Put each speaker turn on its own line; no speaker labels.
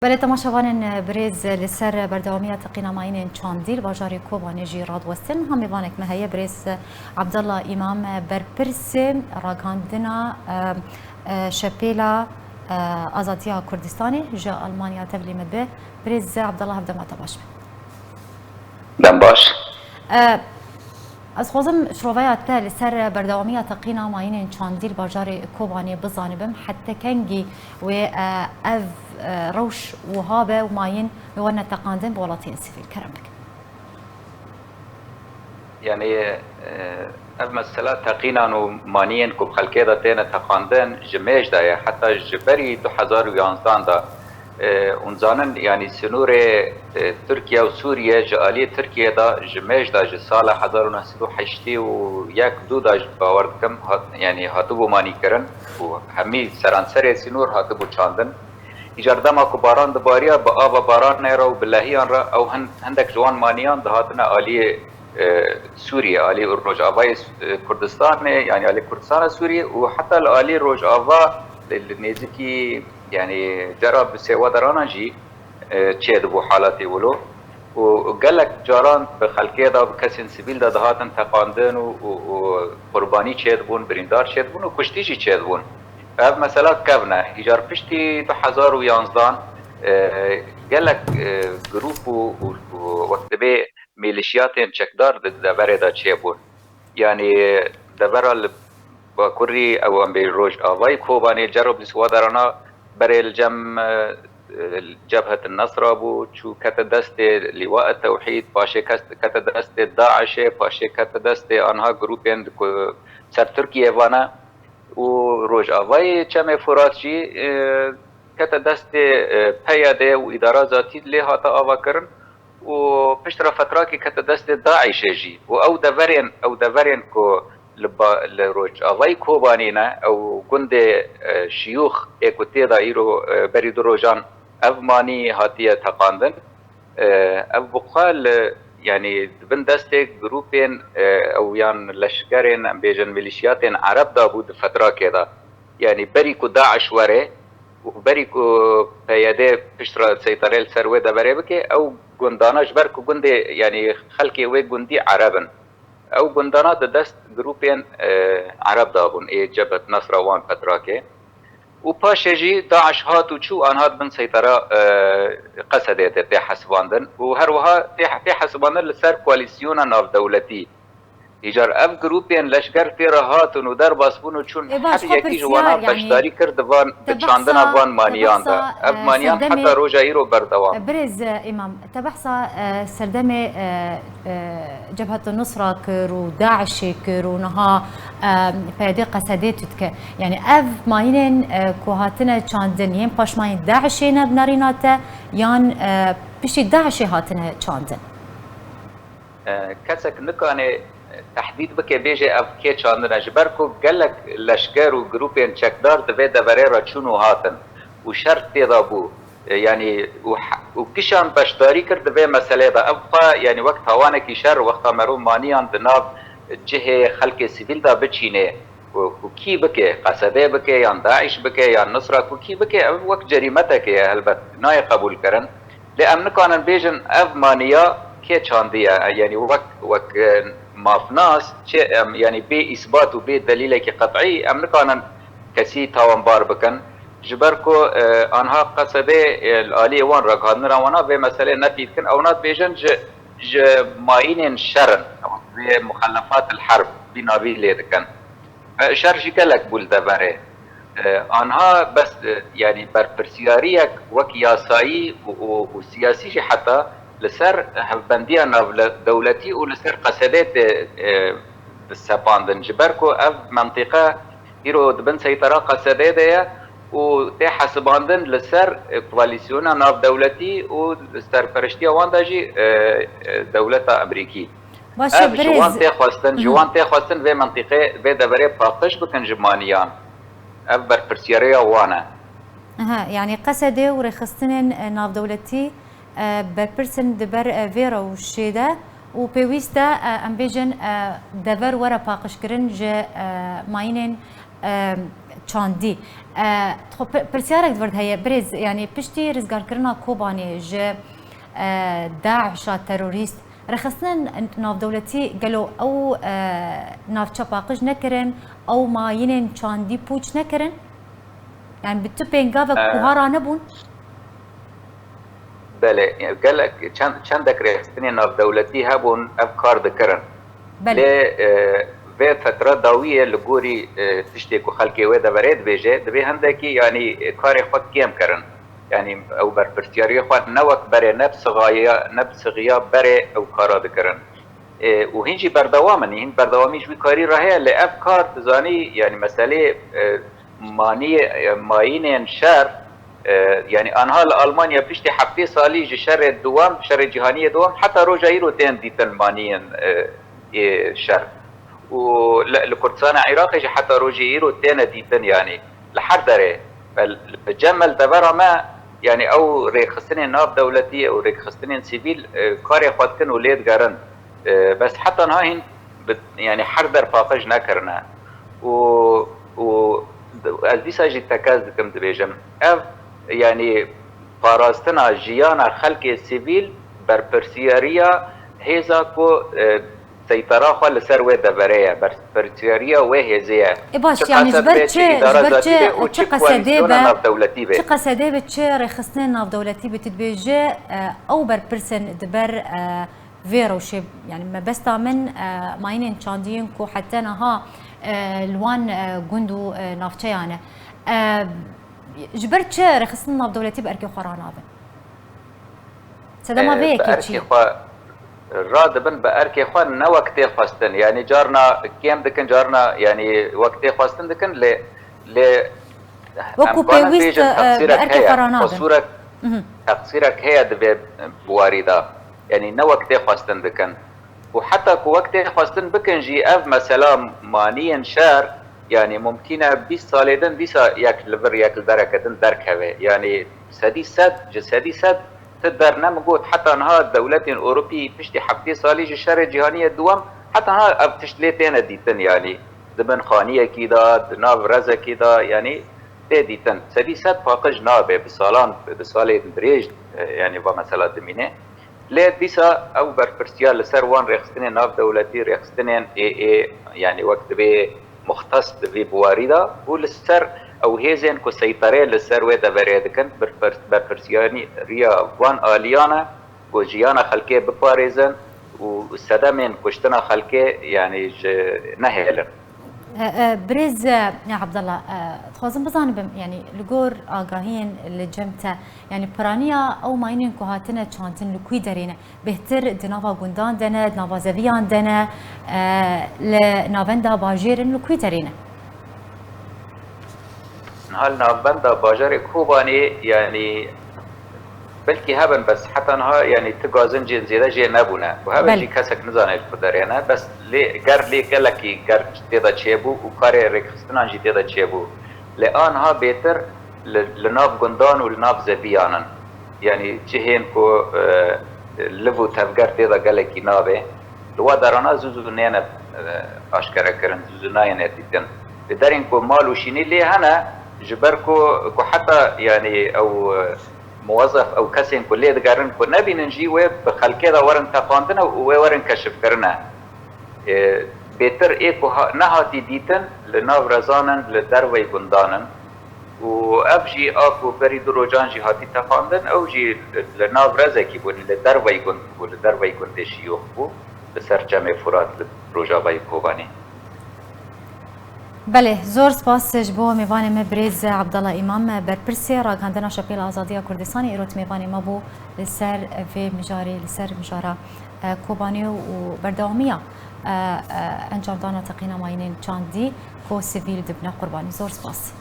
بله تماشاوان برز لسر بردوامیت قیناماین چاندیل باجاری کوبانیجی رادوستن هم میوانک مهیه برز عبدالله امام برپرس راگاندنا شپیلا آزادیا کردستانی جا آلمانیا تبلیمت به برز عبدالله هفدمات باش
دم باش
از خوزم شروعیت ته لسر بردوامیت قیناماین چاندیل باجاری کوبانی بزانبم حتی کنگی و اف روش وهابه وماين بورنا تقاندن بولاتين سيفيل كرمك
يعني المسألة تقينا ومانين كوب خلقه دا تينا تقاندن جميج دا حتى جبري 2011 دا ونزانن يعني سنور تركيا وسوريا جالية تركيا دا جميج دا جسالة 1908 وياك دو دا باوردكم يعني هاتبو ماني کرن وهمي سرانسر سنور هاتبو چاندن جردما کو باران دباریا با آب باران نرا و بلهیان را او هندک جوان مانیان دهاتنا آلی سوریه آلی روجاوای کردستان يعني آلی کردستان سوریه و حتی آلی روجاوا نزدیکی يعني جرا بسوا درانا جی چه دبو حالاتی ولو و قالك جاران بخلقه دا بكسين سبيل دا دهاتن تقاندن و قرباني چه دبون بريندار چه دبون و کشتیجی چه دبون هذا مثلا كابنا هجار بشتي 2011 قال لك جروب وقت بي ميليشياتين تشكدار دبره دا تشيبون يعني دبره باكوري او ام بيروج اواي كوباني جرب لسوادرنا بري الجم جبهة النصر ابو شو كتدست لواء التوحيد باشي كتدست داعش باشي كتدست انها جروبين سر تركيا وانا و روجاوای چم فراتجی کت دست پیاده و اداره ذاتی لی هاتا آوا کرن و پشتر فتره که کت دست داعش جی و او دورین کو لروجاوای کوبانینا او گند شیوخ اکوتی دا ایرو برید روجان افمانی هاتیه تقاندن او بقال يعني بن دستك جروبين او يعني لشكرين بيجن ميليشياتين عرب دابود فترة كده يعني بريكو داعش وري وبريكو بيادة بشرة سيطرة السروة دبري بكي او جنداناش بركو جندي يعني خلقي وي جندي عربا او جندانات دست جروبين عرب دابون ايه جبهة نصراوان فترة كده وباشجي داعش هات وشو أن هاد من سيطرة قصدت في حسباندن وهروها في حسباندن لسر كواليسيون ناف دولتي يجار اف جروبين لشكر في رهاتن ودار باسبون وشون حتى يكي جوانا بشداري كردوان بتشاندن افوان مانيان دا اف مانيان حتى روجا يرو بردوان
برز امام تبحث سردمه جبهة النصرة كرو داعش كرو نها فادي قصدتك يعني اف ماينن كوهاتنا تشاندن ين باش ماين داعشينا بناريناتا يان بشي داعش هاتنا تشاندن
كسك نكاني تحديد بك بيجي اف كي چاندن جبركو قالك لشكر وجروبين تشكدار دبي دبريرا شنو هاتن وشرط تضابو يعني وكشان بشداري كرد دبي مسألة دا ابقى يعني وقت هوانك شر وقت مروم مانيان دناب جهة خلق سيفيل دا بتشينه وكي بكي قصده بكي يان داعش بكي يان نصرة وكي بكي وقت جريمتك هلبت ناي قبول كرن لأن كان بيجن اف مانيا كي چاندية يعني وقت مافناس يعني بي اثبات وبي دليل قطعي ام كان كسي تاوانبار بكن جبركو انها قصده الالي وان رغادن وانا بمساله نفيد كن او نات بيجن ج ماين شرن مخلفات الحرب بنابي ليدكن شر شكلك بول دبره انها بس يعني برسياريك وكياساي وسياسي حتى لسر بندية دولتي ولسر قصدات بالسباندن جبركو اف منطقة يرو دبن سيطرة قصدات ديا وتي حسباندن لسر كواليسيونا ناف دولتي ولسر فرشتيا وانداجي دولة امريكي
باشه برز
جوان تي خواستن في منطقة في دبري باقش بكن جمانيان اف برسياريا وانا
يعني قصده ورخصتن ناف دولتي برپرسن دبر ویرا و شیده و پیوسته ام بیجن دبر ورا پاقش کرن ج ماینن چاندی خب پرسیارک دورد هیا برز یعنی پشتی رزگار کرنا کوبانی ج داعش تروریست رخصنا ناف دولتي قالوا او ناف تشاباقج نكرن او ماينن چاندي بوچ نكرن يعني بتبين قافك كوهارا نبون
بله قال لك چند رخصتني ناف دولتي هبون افكار ذكرن بله في فترة ضوئية لجوري تشتي كو خلقي ودا بريد بيجي دبي هندكي يعني كاري خود كيم كرن يعني او برپرسیاری خود نوک بره نفس غیاب بره او کارا دکرن و هنجی بردوامن هن بردوامی جوی کاری راهه لعب کار تزانی يعني مسئله ماین شر يعني آنها لألمانيا بشتي حفته سالي شر الدوام شر جهاني دوام حتى روجاي رو تين ديتن مانيا شر و لكردستان عراقي حتى روجاي رو تين ديتن يعني لحد داره فالجمل دبرا ما يعني او ريخستنين ناف دولتي او ريخستنين سيفيل كاري خودكن وليد قرن بس حتى نهاهن يعني حردر فاقج نكرنا و از دي ساجي تكاز دكم دبيجم اف يعني فاراستنا جيانا خلق سيفيل برپرسياريا هيزا كو سيطرة خال لسر وين دبرية برپرسياريا وهيزيا
باش يعني جبرت چه قصده به چه رخصتن ناف دولتي بتدبيجي او برپرسن دبر فيروشي يعني ما بس من ماينين چاندين كو حتى نها لوان جندو نافتيانه جبرت چه رخصتن ناف دولتي باركي خورانابن سدما بيكي
رادبن بأركي خوان نا وقتي خواستن يعني جارنا كيم دكن جارنا يعني وقتي خواستن دكن ل
وكو بيويست بأركي خورانابن
وصورك تقصيرك هي دبي بواريدا يعني نا وقتي خواستن دكن وحتى كو وقتي خواستن بكن جي اف مثلا مانيا شار يعني ممكنه 20 سالدن ديسا ياكل لبر ياكل دركتن دركه يعني سدي سد تقدر نمجود حتى انها الدولات الاوروبيه بشتي حفتي صاليج الشر الجهانيه الدوام حتى انها بتشتليتين ديتن يعني دبن خانيه كده ناف رزا كده يعني ديتن سدي سد فاقج نابه بصالة دريج يعني بمثلا دمينه ليه ديسا او برپرسيار لسر وان ريخستنين ناف دولتي ريخستنين اي يعني وقت بي مختص بي بواريدا ولسر او هيزن كو سيطرة لسر ويدا بريدكن برپرسياني ريا وان آليانا كو جيانا خلقه بپاريزن وسدامين كشتنا خلقه يعني نهيلن
بريز يا عبد الله خوازم بزانب يعني لغور آگاهين لجمتا يعني برانيا او ماينين كو هاتنا چانتن لكوي دارينا بهتر دنافا گوندان دنا دنافا زويان دنا لنافندا باجيرن لكوي دارينا
هل نافندا باجر كوباني يعني بلكي هبن بس حتى انها يعني تقازن جين زيادة جي نبونا وهبن جي كسك نزانه الفدريانا بس لي قالكي قر تيدا تشيبو وكاري ريكستنان جي تيدا تشيبو لآنها بيتر لناف قندان ولناف زبيانا يعني جهين كو لفو تفقر تيدا قالكي نابه لوا دارانا زوزو نينا اشكرا كرن زوزو ناينا تيتن بدارين كو مالو شيني لي هنا جبركو كو حتى يعني او موظف او كسين كليه دقارن كو نبي نجي ويب بخلكه ورن تقاندنا وورن كشف كرنا بيتر ايكو نهاتي ديتن لناف رزانن لدروي بندانن وابجي اكو بري دروجان جي هاتي تقاندن او جي لناف رزكي بون لدروي بند ولدروي بند شيوخ بو بسرجم فرات لروجاوي كوباني
بله زور سپاس جبو میوان مبرز عبدالله امام برپرسی راگاندنا شپیل آزادی کردستانی ایروت میوان ما بو لسر في مجاري لسر مجارا كوباني وبردوامية انجام دانا تقينا ماينين چاندي كو سيفيل دبنا قرباني زور سپاس